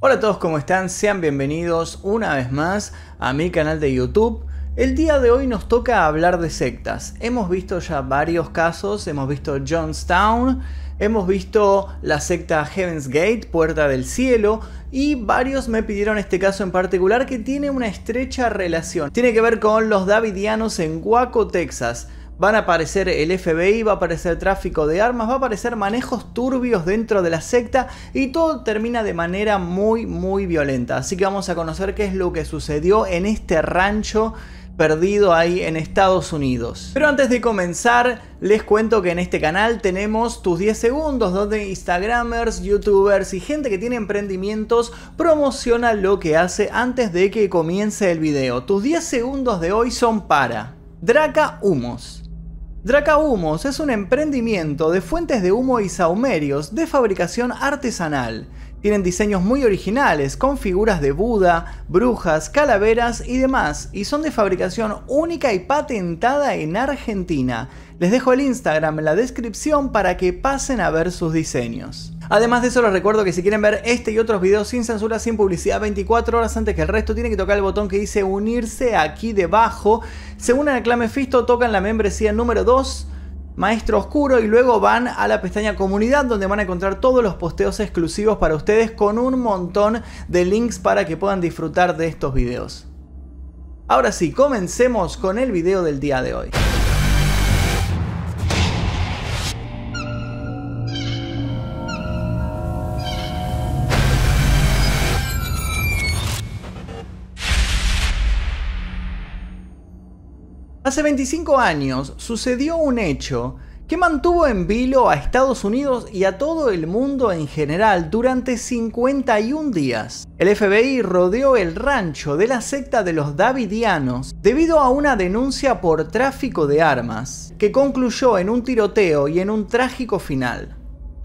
Hola a todos, ¿cómo están? Sean bienvenidos una vez más a mi canal de YouTube. El día de hoy nos toca hablar de sectas. Hemos visto ya varios casos, hemos visto Jonestown, hemos visto la secta Heaven's Gate, Puerta del Cielo, y varios me pidieron este caso en particular que tiene una estrecha relación. Tiene que ver con los Davidianos en Waco, Texas. Van a aparecer el FBI, va a aparecer tráfico de armas, va a aparecer manejos turbios dentro de la secta y todo termina de manera muy violenta. Así que vamos a conocer qué es lo que sucedió en este rancho perdido ahí en Estados Unidos. Pero antes de comenzar, les cuento que en este canal tenemos tus 10 segundos donde instagramers, youtubers y gente que tiene emprendimientos promociona lo que hace antes de que comience el video. Tus 10 segundos de hoy son para Draca Humos. Draca Humos es un emprendimiento de fuentes de humo y sahumerios de fabricación artesanal. Tienen diseños muy originales con figuras de Buda, brujas, calaveras y demás, y son de fabricación única y patentada en Argentina. Les dejo el Instagram en la descripción para que pasen a ver sus diseños. Además de eso, les recuerdo que si quieren ver este y otros videos sin censura, sin publicidad, 24 horas antes que el resto, tienen que tocar el botón que dice unirse aquí debajo. Se unen al clan Mephisto, tocan la membresía número 2, Maestro Oscuro, y luego van a la pestaña Comunidad, donde van a encontrar todos los posteos exclusivos para ustedes con un montón de links para que puedan disfrutar de estos videos. Ahora sí, comencemos con el video del día de hoy. Hace 25 años sucedió un hecho que mantuvo en vilo a Estados Unidos y a todo el mundo en general durante 51 días. El FBI rodeó el rancho de la secta de los Davidianos debido a una denuncia por tráfico de armas, que concluyó en un tiroteo y en un trágico final.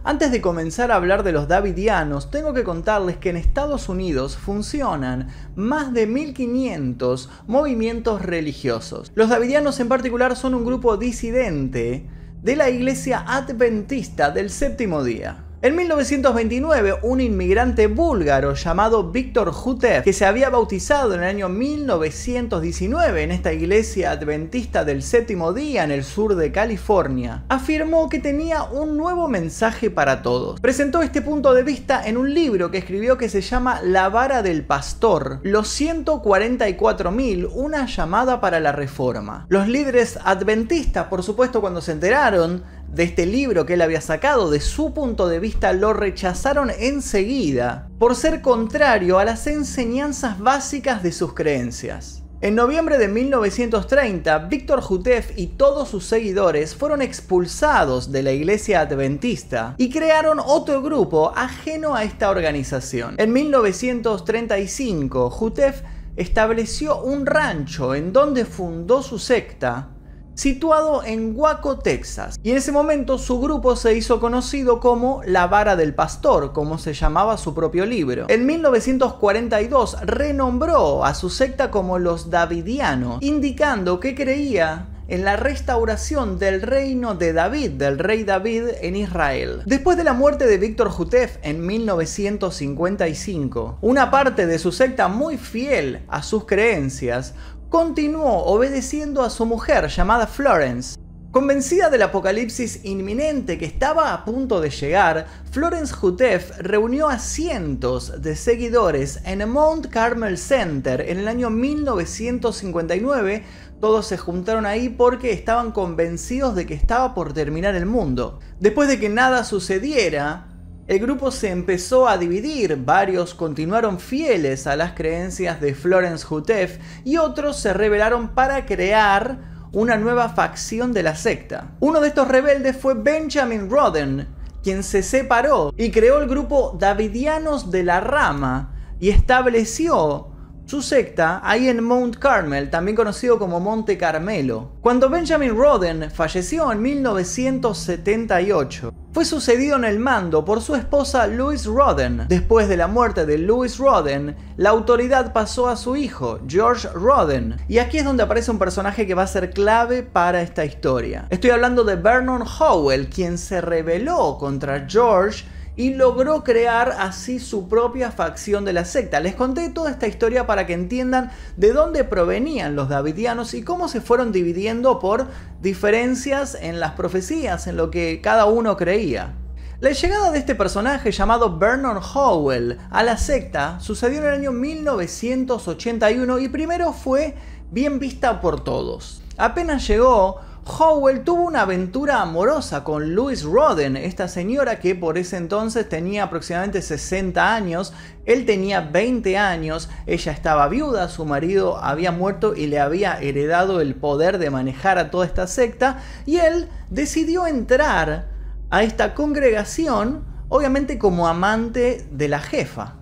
Antes de comenzar a hablar de los Davidianos, tengo que contarles que en Estados Unidos funcionan más de 1500 movimientos religiosos. Los Davidianos en particular son un grupo disidente de la Iglesia Adventista del Séptimo Día. En 1929, un inmigrante búlgaro llamado Viktor Jutev, que se había bautizado en el año 1919 en esta iglesia adventista del Séptimo Día en el sur de California, afirmó que tenía un nuevo mensaje para todos. Presentó este punto de vista en un libro que escribió que se llama La Vara del Pastor, los 144.000, una llamada para la reforma. Los líderes adventistas, por supuesto, cuando se enteraron de este libro que él había sacado, de su punto de vista, lo rechazaron enseguida por ser contrario a las enseñanzas básicas de sus creencias. En noviembre de 1930, Viktor Jutev y todos sus seguidores fueron expulsados de la iglesia adventista y crearon otro grupo ajeno a esta organización. En 1935, Jutev estableció un rancho en donde fundó su secta, situado en Waco, Texas, y en ese momento su grupo se hizo conocido como La Vara del Pastor, como se llamaba su propio libro. En 1942 renombró a su secta como los Davidianos, indicando que creía en la restauración del reino de David, del rey David en Israel. Después de la muerte de Viktor Jutev en 1955, una parte de su secta muy fiel a sus creencias continuó obedeciendo a su mujer llamada Florence. Convencida del apocalipsis inminente que estaba a punto de llegar, Florence Jutev reunió a cientos de seguidores en el Mount Carmel Center en el año 1959. Todos se juntaron ahí porque estaban convencidos de que estaba por terminar el mundo. Después de que nada sucediera, el grupo se empezó a dividir. Varios continuaron fieles a las creencias de Florence Jutev y otros se rebelaron para crear una nueva facción de la secta. Uno de estos rebeldes fue Benjamin Roden, quien se separó y creó el grupo Davidianos de la Rama y estableció su secta ahí en Mount Carmel, también conocido como Monte Carmelo. Cuando Benjamin Roden falleció en 1978, fue sucedido en el mando por su esposa Louise Roden. Después de la muerte de Louise Roden, la autoridad pasó a su hijo, George Roden. Y aquí es donde aparece un personaje que va a ser clave para esta historia. Estoy hablando de Vernon Howell, quien se rebeló contra George y logró crear así su propia facción de la secta. Les conté toda esta historia para que entiendan de dónde provenían los davidianos y cómo se fueron dividiendo por diferencias en las profecías, en lo que cada uno creía. La llegada de este personaje llamado Vernon Howell a la secta sucedió en el año 1981 y primero fue bien vista por todos. Apenas llegó, Howell tuvo una aventura amorosa con Louise Roden, esta señora que por ese entonces tenía aproximadamente 60 años, él tenía 20 años, ella estaba viuda, su marido había muerto y le había heredado el poder de manejar a toda esta secta, y él decidió entrar a esta congregación, obviamente como amante de la jefa.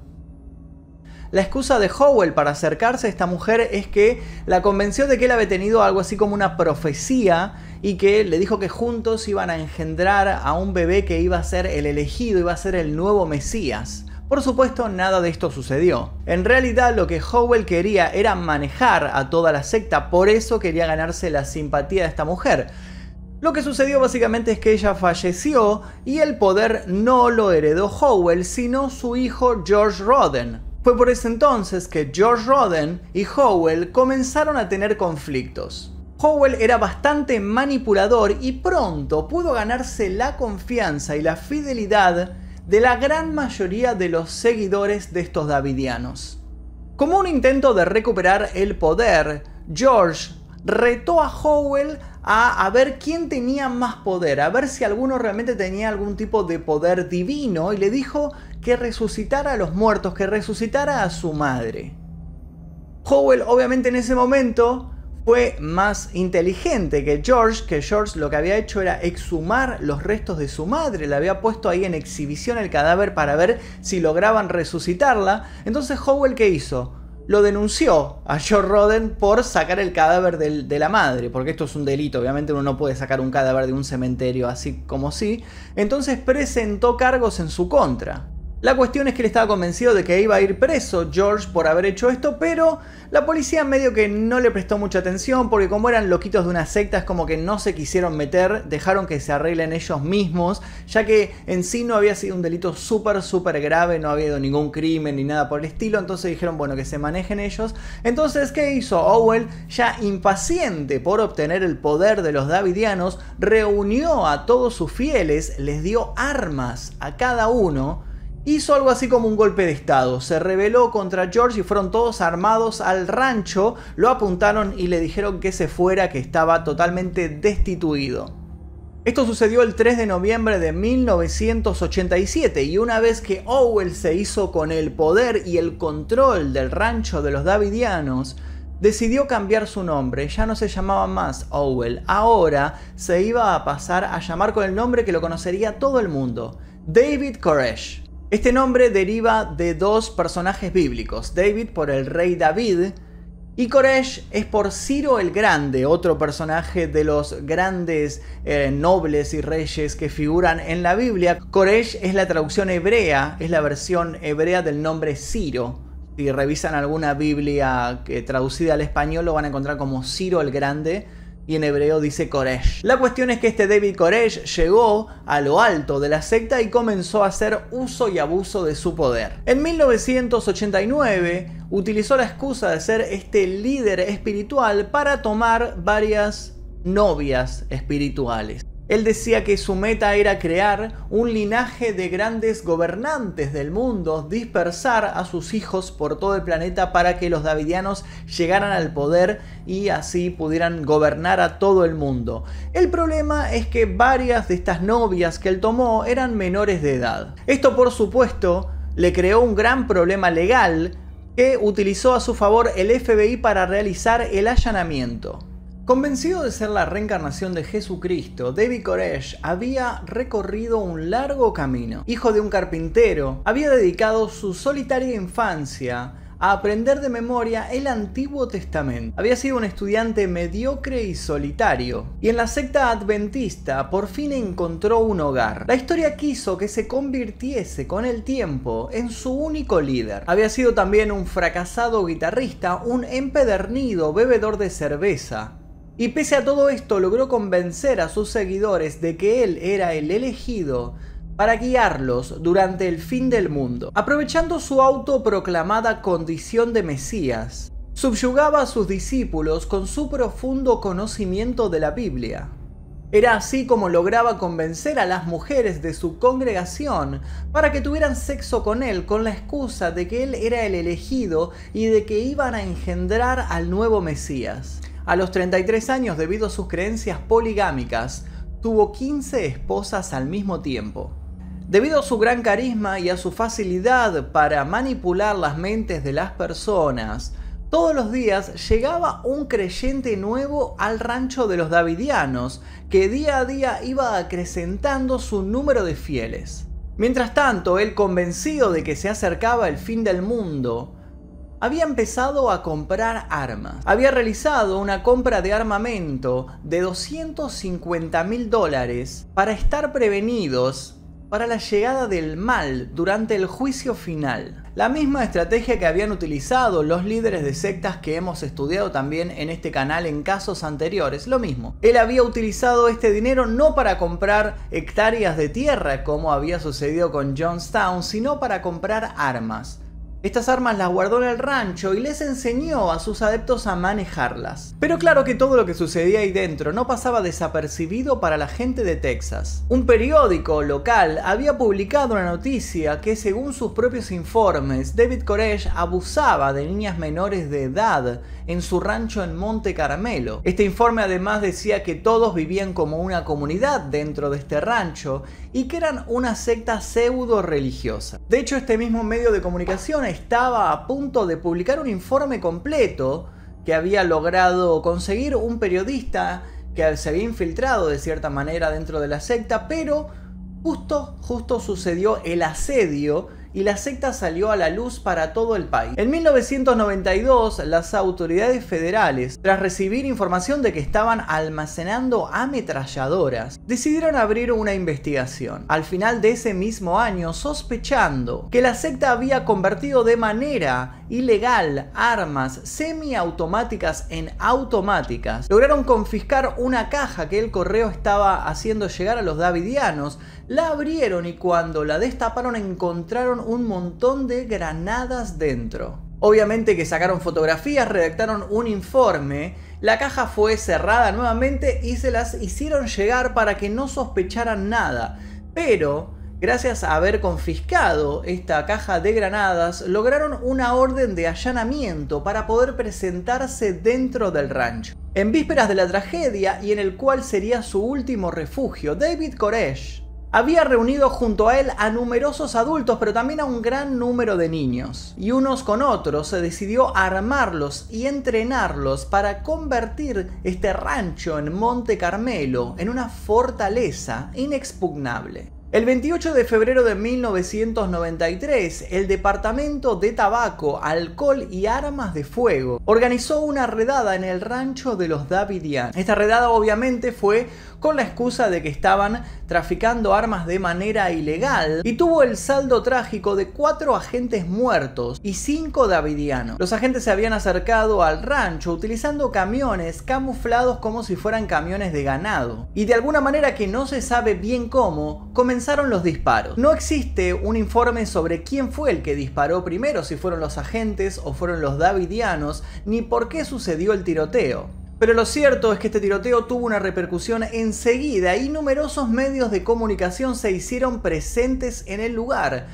La excusa de Howell para acercarse a esta mujer es que la convenció de que él había tenido algo así como una profecía y que le dijo que juntos iban a engendrar a un bebé que iba a ser el elegido, iba a ser el nuevo Mesías. Por supuesto, nada de esto sucedió. En realidad, lo que Howell quería era manejar a toda la secta, por eso quería ganarse la simpatía de esta mujer. Lo que sucedió básicamente es que ella falleció y el poder no lo heredó Howell, sino su hijo George Roden. Fue por ese entonces que George Roden y Howell comenzaron a tener conflictos. Howell era bastante manipulador y pronto pudo ganarse la confianza y la fidelidad de la gran mayoría de los seguidores de estos davidianos. Como un intento de recuperar el poder, George retó a Howell a ver quién tenía más poder, a ver si alguno realmente tenía algún tipo de poder divino, y le dijo que resucitara a los muertos, que resucitara a su madre. Howell obviamente en ese momento fue más inteligente que George lo que había hecho era exhumar los restos de su madre, le había puesto ahí en exhibición el cadáver para ver si lograban resucitarla. Entonces Howell, ¿qué hizo? Lo denunció a George Roden por sacar el cadáver de la madre, porque esto es un delito, obviamente uno no puede sacar un cadáver de un cementerio así como sí. Entonces presentó cargos en su contra. La cuestión es que él estaba convencido de que iba a ir preso George por haber hecho esto, pero la policía medio que no le prestó mucha atención, porque como eran loquitos de una secta es como que no se quisieron meter, dejaron que se arreglen ellos mismos, ya que en sí no había sido un delito súper grave, no había habido ningún crimen ni nada por el estilo, entonces dijeron bueno, que se manejen ellos. Entonces, ¿qué hizo Howell? Ya impaciente por obtener el poder de los davidianos, reunió a todos sus fieles, les dio armas a cada uno. Hizo algo así como un golpe de estado, se rebeló contra George y fueron todos armados al rancho, lo apuntaron y le dijeron que se fuera, que estaba totalmente destituido. Esto sucedió el 3 de noviembre de 1987 y una vez que Howell se hizo con el poder y el control del rancho de los davidianos, decidió cambiar su nombre, ya no se llamaba más Howell, ahora se iba a pasar a llamar con el nombre que lo conocería todo el mundo, David Koresh. Este nombre deriva de dos personajes bíblicos, David por el rey David y Koresh es por Ciro el Grande, otro personaje de los grandes nobles y reyes que figuran en la Biblia. Koresh es la traducción hebrea, es la versión hebrea del nombre Ciro. Si revisan alguna Biblia traducida al español lo van a encontrar como Ciro el Grande. Y en hebreo dice Koresh. La cuestión es que este David Koresh llegó a lo alto de la secta y comenzó a hacer uso y abuso de su poder. En 1989 utilizó la excusa de ser este líder espiritual para tomar varias novias espirituales. Él decía que su meta era crear un linaje de grandes gobernantes del mundo, dispersar a sus hijos por todo el planeta para que los davidianos llegaran al poder y así pudieran gobernar a todo el mundo. El problema es que varias de estas novias que él tomó eran menores de edad. Esto, por supuesto, le creó un gran problema legal que utilizó a su favor el FBI para realizar el allanamiento. Convencido de ser la reencarnación de Jesucristo, David Koresh había recorrido un largo camino. Hijo de un carpintero, había dedicado su solitaria infancia a aprender de memoria el Antiguo Testamento. Había sido un estudiante mediocre y solitario, y en la secta adventista por fin encontró un hogar. La historia quiso que se convirtiese con el tiempo en su único líder. Había sido también un fracasado guitarrista, un empedernido bebedor de cerveza. Y pese a todo esto logró convencer a sus seguidores de que él era el elegido para guiarlos durante el fin del mundo. Aprovechando su autoproclamada condición de Mesías, subyugaba a sus discípulos con su profundo conocimiento de la Biblia. Era así como lograba convencer a las mujeres de su congregación para que tuvieran sexo con él con la excusa de que él era el elegido y de que iban a engendrar al nuevo Mesías. A los 33 años, debido a sus creencias poligámicas, tuvo 15 esposas al mismo tiempo. Debido a su gran carisma y a su facilidad para manipular las mentes de las personas, todos los días llegaba un creyente nuevo al rancho de los Davidianos, que día a día iba acrecentando su número de fieles. Mientras tanto, él, convencido de que se acercaba el fin del mundo, había empezado a comprar armas. Había realizado una compra de armamento de $250.000 para estar prevenidos para la llegada del mal durante el juicio final. La misma estrategia que habían utilizado los líderes de sectas que hemos estudiado también en este canal en casos anteriores, lo mismo. Él había utilizado este dinero no para comprar hectáreas de tierra como había sucedido con Jonestown, sino para comprar armas. Estas armas las guardó en el rancho y les enseñó a sus adeptos a manejarlas. Pero claro que todo lo que sucedía ahí dentro no pasaba desapercibido para la gente de Texas. Un periódico local había publicado una noticia que, según sus propios informes, David Koresh abusaba de niñas menores de edad en su rancho en Monte Carmelo. Este informe además decía que todos vivían como una comunidad dentro de este rancho y que eran una secta pseudo religiosa. De hecho, este mismo medio de comunicación estaba a punto de publicar un informe completo que había logrado conseguir un periodista que se había infiltrado de cierta manera dentro de la secta, pero justo sucedió el asedio y la secta salió a la luz para todo el país. En 1992, las autoridades federales, tras recibir información de que estaban almacenando ametralladoras, decidieron abrir una investigación. Al final de ese mismo año, sospechando que la secta había convertido de manera ilegal armas semiautomáticas en automáticas, lograron confiscar una caja que el correo estaba haciendo llegar a los davidianos. La abrieron y cuando la destaparon encontraron un montón de granadas dentro. Obviamente que sacaron fotografías, redactaron un informe, la caja fue cerrada nuevamente y se las hicieron llegar para que no sospecharan nada. Pero, gracias a haber confiscado esta caja de granadas, lograron una orden de allanamiento para poder presentarse dentro del rancho. En vísperas de la tragedia y en el cual sería su último refugio, David Koresh había reunido junto a él a numerosos adultos, pero también a un gran número de niños. Y unos con otros se decidió armarlos y entrenarlos para convertir este rancho en Monte Carmelo en una fortaleza inexpugnable. El 28 de febrero de 1993, el Departamento de Tabaco, Alcohol y Armas de Fuego organizó una redada en el rancho de los Davidianos. Esta redada obviamente fue con la excusa de que estaban traficando armas de manera ilegal y tuvo el saldo trágico de 4 agentes muertos y 5 davidianos. Los agentes se habían acercado al rancho utilizando camiones camuflados como si fueran camiones de ganado y de alguna manera que no se sabe bien cómo, comenzaron los disparos. No existe un informe sobre quién fue el que disparó primero, si fueron los agentes o fueron los davidianos, ni por qué sucedió el tiroteo. Pero lo cierto es que este tiroteo tuvo una repercusión enseguida y numerosos medios de comunicación se hicieron presentes en el lugar.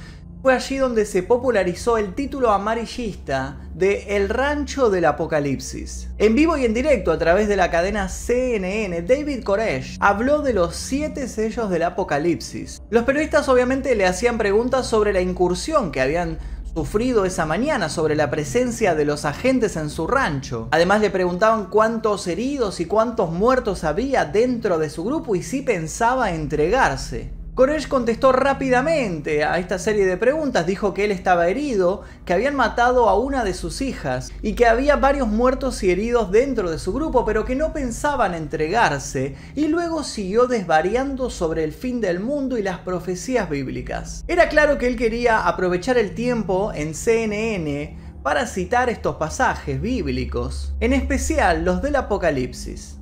Fue allí donde se popularizó el título amarillista de El Rancho del Apocalipsis. En vivo y en directo a través de la cadena CNN, David Koresh habló de los 7 sellos del Apocalipsis. Los periodistas obviamente le hacían preguntas sobre la incursión que habían sufrido esa mañana, sobre la presencia de los agentes en su rancho. Además le preguntaban cuántos heridos y cuántos muertos había dentro de su grupo y si pensaba entregarse. Koresh contestó rápidamente a esta serie de preguntas, dijo que él estaba herido, que habían matado a una de sus hijas y que había varios muertos y heridos dentro de su grupo, pero que no pensaban entregarse, y luego siguió desvariando sobre el fin del mundo y las profecías bíblicas. Era claro que él quería aprovechar el tiempo en CNN para citar estos pasajes bíblicos, en especial los del Apocalipsis.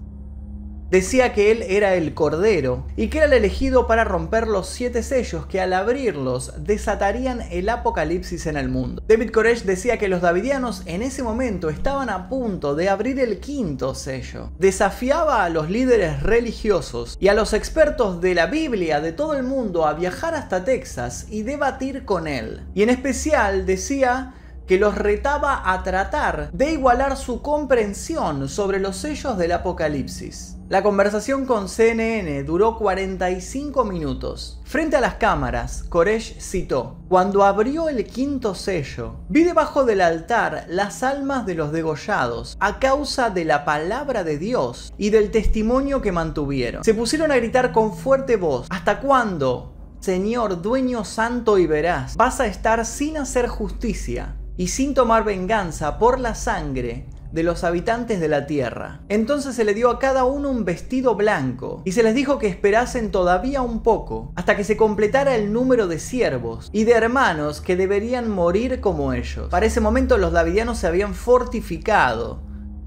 Decía que él era el Cordero y que era el elegido para romper los 7 sellos que al abrirlos desatarían el apocalipsis en el mundo. David Koresh decía que los davidianos en ese momento estaban a punto de abrir el 5.º sello. Desafiaba a los líderes religiosos y a los expertos de la Biblia de todo el mundo a viajar hasta Texas y debatir con él. Y en especial decía que los retaba a tratar de igualar su comprensión sobre los sellos del apocalipsis. La conversación con CNN duró 45 minutos. Frente a las cámaras, Koresh citó: "Cuando abrió el 5.º sello, vi debajo del altar las almas de los degollados a causa de la palabra de Dios y del testimonio que mantuvieron. Se pusieron a gritar con fuerte voz: ¿hasta cuándo, Señor, dueño santo y veraz, vas a estar sin hacer justicia y sin tomar venganza por la sangre de los habitantes de la tierra?". Entonces se le dio a cada uno un vestido blanco y se les dijo que esperasen todavía un poco hasta que se completara el número de siervos y de hermanos que deberían morir como ellos. Para ese momento los davidianos se habían fortificado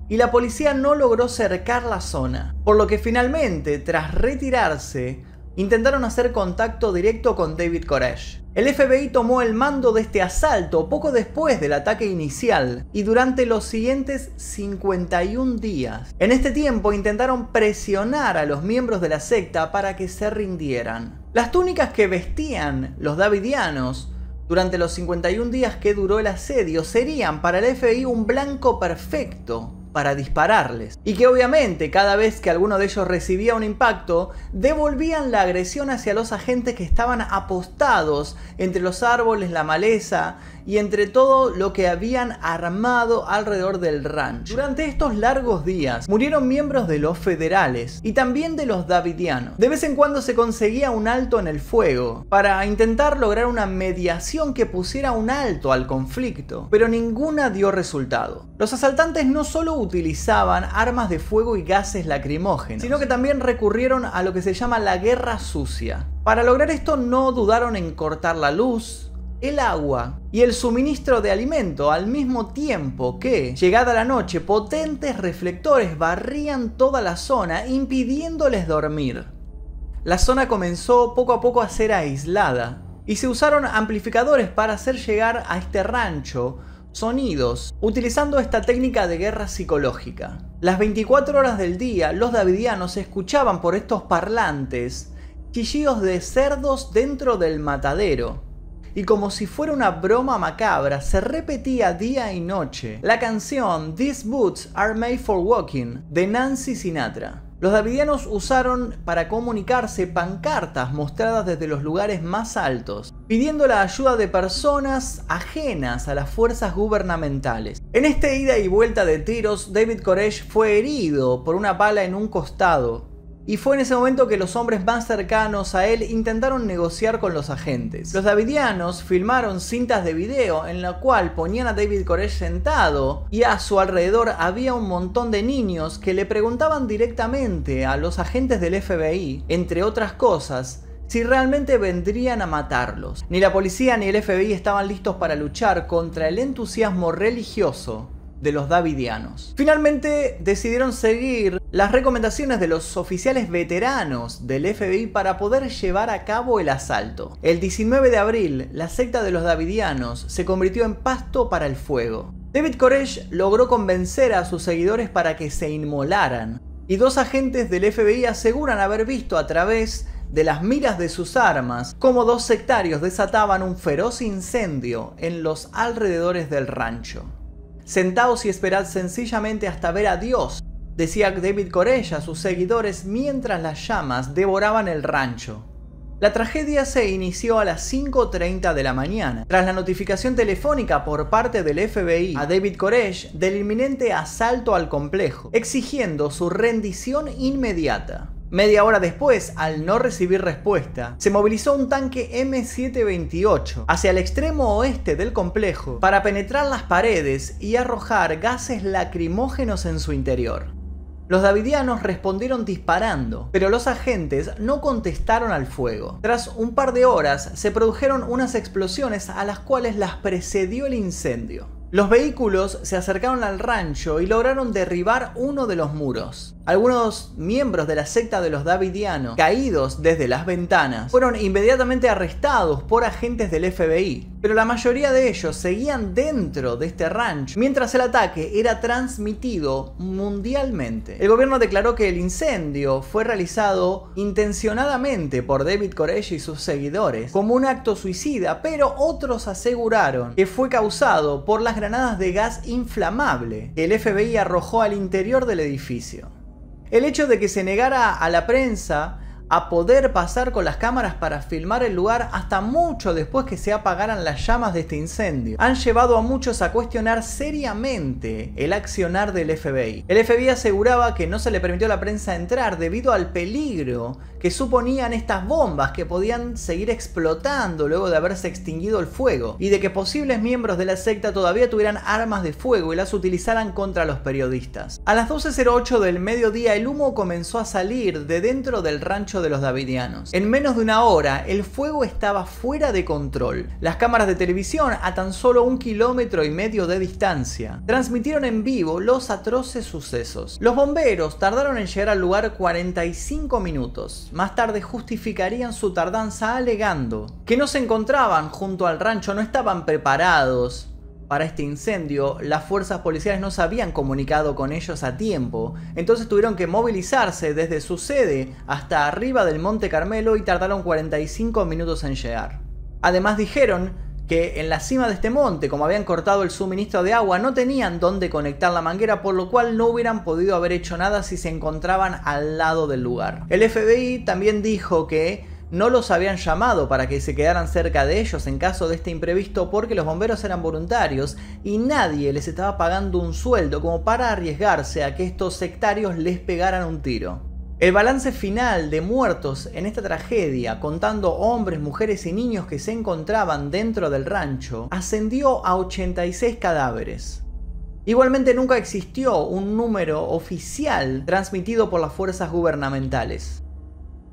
y la policía no logró cercar la zona, por lo que finalmente, tras retirarse, intentaron hacer contacto directo con David Koresh. El FBI tomó el mando de este asalto poco después del ataque inicial y durante los siguientes 51 días. En este tiempo intentaron presionar a los miembros de la secta para que se rindieran. Las túnicas que vestían los davidianos durante los 51 días que duró el asedio serían para el FBI un blanco perfecto para dispararles, y que obviamente cada vez que alguno de ellos recibía un impacto, devolvían la agresión hacia los agentes que estaban apostados entre los árboles, la maleza y entre todo lo que habían armado alrededor del rancho. Durante estos largos días murieron miembros de los federales y también de los davidianos. De vez en cuando se conseguía un alto en el fuego para intentar lograr una mediación que pusiera un alto al conflicto, pero ninguna dio resultado. Los asaltantes no solo utilizaban armas de fuego y gases lacrimógenos, sino que también recurrieron a lo que se llama la guerra sucia. Para lograr esto no dudaron en cortar la luz, el agua y el suministro de alimento, al mismo tiempo que, llegada la noche, potentes reflectores barrían toda la zona, impidiéndoles dormir. La zona comenzó poco a poco a ser aislada y se usaron amplificadores para hacer llegar a este rancho sonidos, utilizando esta técnica de guerra psicológica. Las 24 horas del día, los davidianos escuchaban por estos parlantes chillidos de cerdos dentro del matadero, y como si fuera una broma macabra, se repetía día y noche la canción "These Boots Are Made for Walking" de Nancy Sinatra. Los davidianos usaron para comunicarse pancartas mostradas desde los lugares más altos, pidiendo la ayuda de personas ajenas a las fuerzas gubernamentales. En esta ida y vuelta de tiros, David Koresh fue herido por una bala en un costado, y fue en ese momento que los hombres más cercanos a él intentaron negociar con los agentes. Los davidianos filmaron cintas de video en la cual ponían a David Koresh sentado y a su alrededor había un montón de niños que le preguntaban directamente a los agentes del FBI, entre otras cosas, si realmente vendrían a matarlos. Ni la policía ni el FBI estaban listos para luchar contra el entusiasmo religioso de los davidianos. Finalmente decidieron seguir las recomendaciones de los oficiales veteranos del FBI para poder llevar a cabo el asalto. El 19 de abril, la secta de los davidianos se convirtió en pasto para el fuego. David Koresh logró convencer a sus seguidores para que se inmolaran, y 2 agentes del FBI aseguran haber visto a través de las miras de sus armas cómo 2 sectarios desataban un feroz incendio en los alrededores del rancho. "Sentaos y esperad sencillamente hasta ver a Dios", decía David Koresh a sus seguidores mientras las llamas devoraban el rancho. La tragedia se inició a las 5:30 de la mañana, tras la notificación telefónica por parte del FBI a David Koresh del inminente asalto al complejo, exigiendo su rendición inmediata. Media hora después, al no recibir respuesta, se movilizó un tanque M728 hacia el extremo oeste del complejo para penetrar las paredes y arrojar gases lacrimógenos en su interior. Los davidianos respondieron disparando, pero los agentes no contestaron al fuego. Tras un par de horas, se produjeron unas explosiones a las cuales las precedió el incendio. Los vehículos se acercaron al rancho y lograron derribar uno de los muros. Algunos miembros de la secta de los Davidianos, caídos desde las ventanas, fueron inmediatamente arrestados por agentes del FBI, pero la mayoría de ellos seguían dentro de este rancho mientras el ataque era transmitido mundialmente. El gobierno declaró que el incendio fue realizado intencionadamente por David Koresh y sus seguidores como un acto suicida, pero otros aseguraron que fue causado por las granadas de gas inflamable que el FBI arrojó al interior del edificio. El hecho de que se negara a la prensa a poder pasar con las cámaras para filmar el lugar hasta mucho después que se apagaran las llamas de este incendio han llevado a muchos a cuestionar seriamente el accionar del FBI. El FBI aseguraba que no se le permitió a la prensa entrar debido al peligro que suponían estas bombas que podían seguir explotando luego de haberse extinguido el fuego, y de que posibles miembros de la secta todavía tuvieran armas de fuego y las utilizaran contra los periodistas. A las 12:08 del mediodía el humo comenzó a salir de dentro del rancho de los Davidianos. En menos de una hora el fuego estaba fuera de control. Las cámaras de televisión, a tan solo 1,5 kilómetros de distancia, transmitieron en vivo los atroces sucesos. Los bomberos tardaron en llegar al lugar 45 minutos. Más tarde justificarían su tardanza alegando que no se encontraban junto al rancho, no estaban preparados para este incendio, las fuerzas policiales no se habían comunicado con ellos a tiempo, entonces tuvieron que movilizarse desde su sede hasta arriba del Monte Carmelo y tardaron 45 minutos en llegar. Además dijeron que en la cima de este monte, como habían cortado el suministro de agua, no tenían dónde conectar la manguera, por lo cual no hubieran podido haber hecho nada si se encontraban al lado del lugar. El FBI también dijo que no los habían llamado para que se quedaran cerca de ellos en caso de este imprevisto porque los bomberos eran voluntarios y nadie les estaba pagando un sueldo como para arriesgarse a que estos sectarios les pegaran un tiro. El balance final de muertos en esta tragedia, contando hombres, mujeres y niños que se encontraban dentro del rancho, ascendió a 86 cadáveres. Igualmente nunca existió un número oficial transmitido por las fuerzas gubernamentales.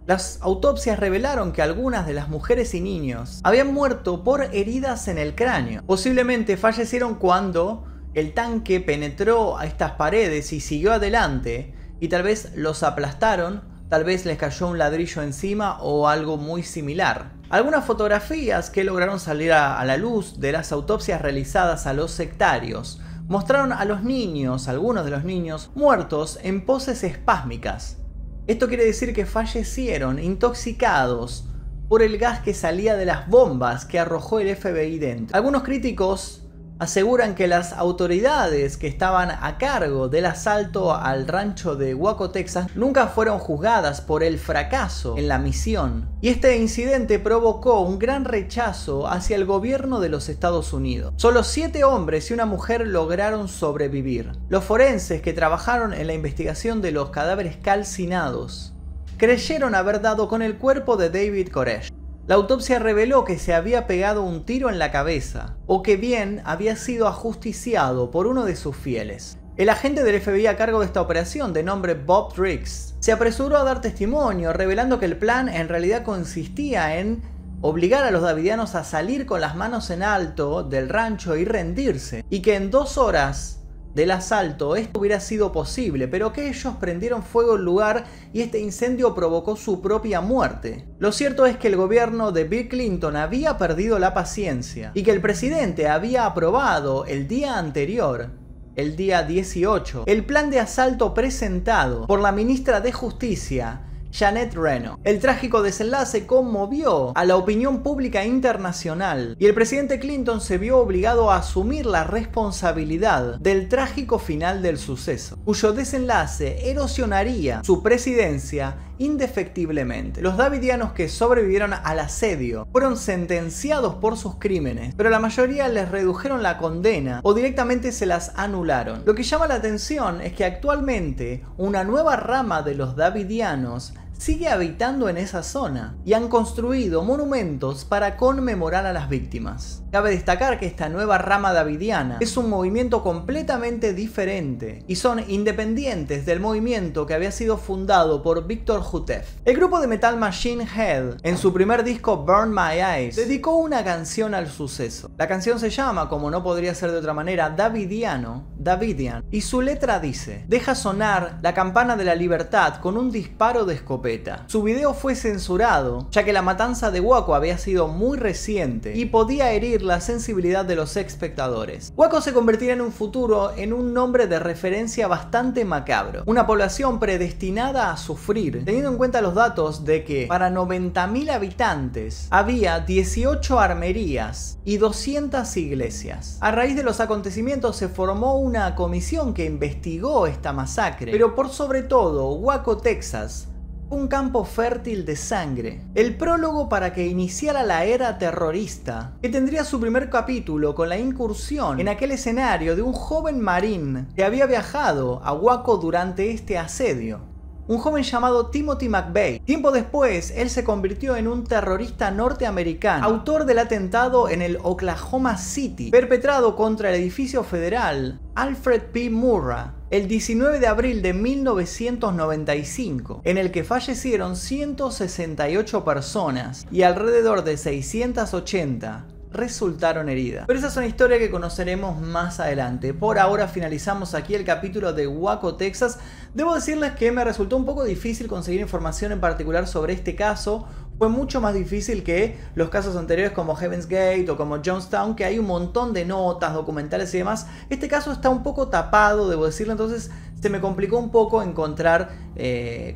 Las autopsias revelaron que algunas de las mujeres y niños habían muerto por heridas en el cráneo. Posiblemente fallecieron cuando el tanque penetró a estas paredes y siguió adelante, y tal vez los aplastaron, tal vez les cayó un ladrillo encima o algo muy similar. Algunas fotografías que lograron salir a la luz de las autopsias realizadas a los sectarios mostraron a los niños, algunos de los niños, muertos en poses espásmicas. Esto quiere decir que fallecieron intoxicados por el gas que salía de las bombas que arrojó el FBI dentro. Algunos críticos aseguran que las autoridades que estaban a cargo del asalto al rancho de Waco, Texas, nunca fueron juzgadas por el fracaso en la misión. Y este incidente provocó un gran rechazo hacia el gobierno de los Estados Unidos. Solo 7 hombres y una mujer lograron sobrevivir. Los forenses que trabajaron en la investigación de los cadáveres calcinados creyeron haber dado con el cuerpo de David Koresh. La autopsia reveló que se había pegado un tiro en la cabeza, o que bien había sido ajusticiado por uno de sus fieles. El agente del FBI a cargo de esta operación, de nombre Bob Riggs, se apresuró a dar testimonio, revelando que el plan en realidad consistía en obligar a los davidianos a salir con las manos en alto del rancho y rendirse, y que en 2 horas del asalto esto hubiera sido posible, pero que ellos prendieron fuego al lugar y este incendio provocó su propia muerte. Lo cierto es que el gobierno de Bill Clinton había perdido la paciencia y que el presidente había aprobado el día anterior, el día 18, el plan de asalto presentado por la ministra de Justicia, Janet Reno. El trágico desenlace conmovió a la opinión pública internacional y el presidente Clinton se vio obligado a asumir la responsabilidad del trágico final del suceso, cuyo desenlace erosionaría su presidencia indefectiblemente. Los davidianos que sobrevivieron al asedio fueron sentenciados por sus crímenes, pero la mayoría les redujeron la condena o directamente se las anularon. Lo que llama la atención es que actualmente una nueva rama de los davidianos sigue habitando en esa zona y han construido monumentos para conmemorar a las víctimas. Cabe destacar que esta nueva rama davidiana es un movimiento completamente diferente y son independientes del movimiento que había sido fundado por Victor Houteff. El grupo de metal Machine Head, en su primer disco Burn My Eyes, dedicó una canción al suceso. La canción se llama, como no podría ser de otra manera, Davidiano, Davidian, y su letra dice: deja sonar la campana de la libertad con un disparo de escopeta. Su video fue censurado, ya que la matanza de Waco había sido muy reciente y podía herir la sensibilidad de los espectadores. Waco se convertiría en un futuro en un nombre de referencia bastante macabro, una población predestinada a sufrir, teniendo en cuenta los datos de que para 90.000 habitantes había 18 armerías y 200 iglesias. A raíz de los acontecimientos se formó una comisión que investigó esta masacre, pero por sobre todo, Waco, Texas, un campo fértil de sangre. El prólogo para que iniciara la era terrorista, que tendría su primer capítulo con la incursión en aquel escenario de un joven marín que había viajado a Waco durante este asedio. Un joven llamado Timothy McVeigh. Tiempo después, él se convirtió en un terrorista norteamericano, autor del atentado en el Oklahoma City, perpetrado contra el edificio federal Alfred P. Murrah el 19 de abril de 1995, en el que fallecieron 168 personas y alrededor de 680 resultaron heridas. Pero esa es una historia que conoceremos más adelante. Por ahora finalizamos aquí el capítulo de Waco, Texas. Debo decirles que me resultó un poco difícil conseguir información en particular sobre este caso. Fue mucho más difícil que los casos anteriores como Heaven's Gate o como Jonestown, que hay un montón de notas, documentales y demás. Este caso está un poco tapado, debo decirlo, entonces se me complicó un poco encontrar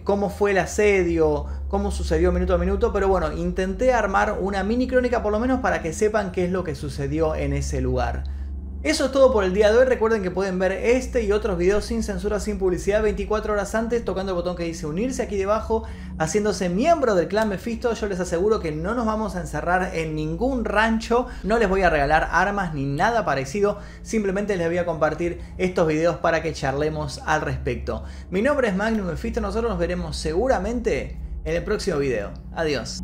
cómo fue el asedio, cómo sucedió minuto a minuto, pero bueno, intenté armar una mini crónica por lo menos para que sepan qué es lo que sucedió en ese lugar. Eso es todo por el día de hoy. Recuerden que pueden ver este y otros videos sin censura, sin publicidad, 24 horas antes, tocando el botón que dice unirse aquí debajo, haciéndose miembro del clan Mephisto. Yo les aseguro que no nos vamos a encerrar en ningún rancho, no les voy a regalar armas ni nada parecido, simplemente les voy a compartir estos videos para que charlemos al respecto. Mi nombre es Magnum Mephisto, nosotros nos veremos seguramente en el próximo video. Adiós.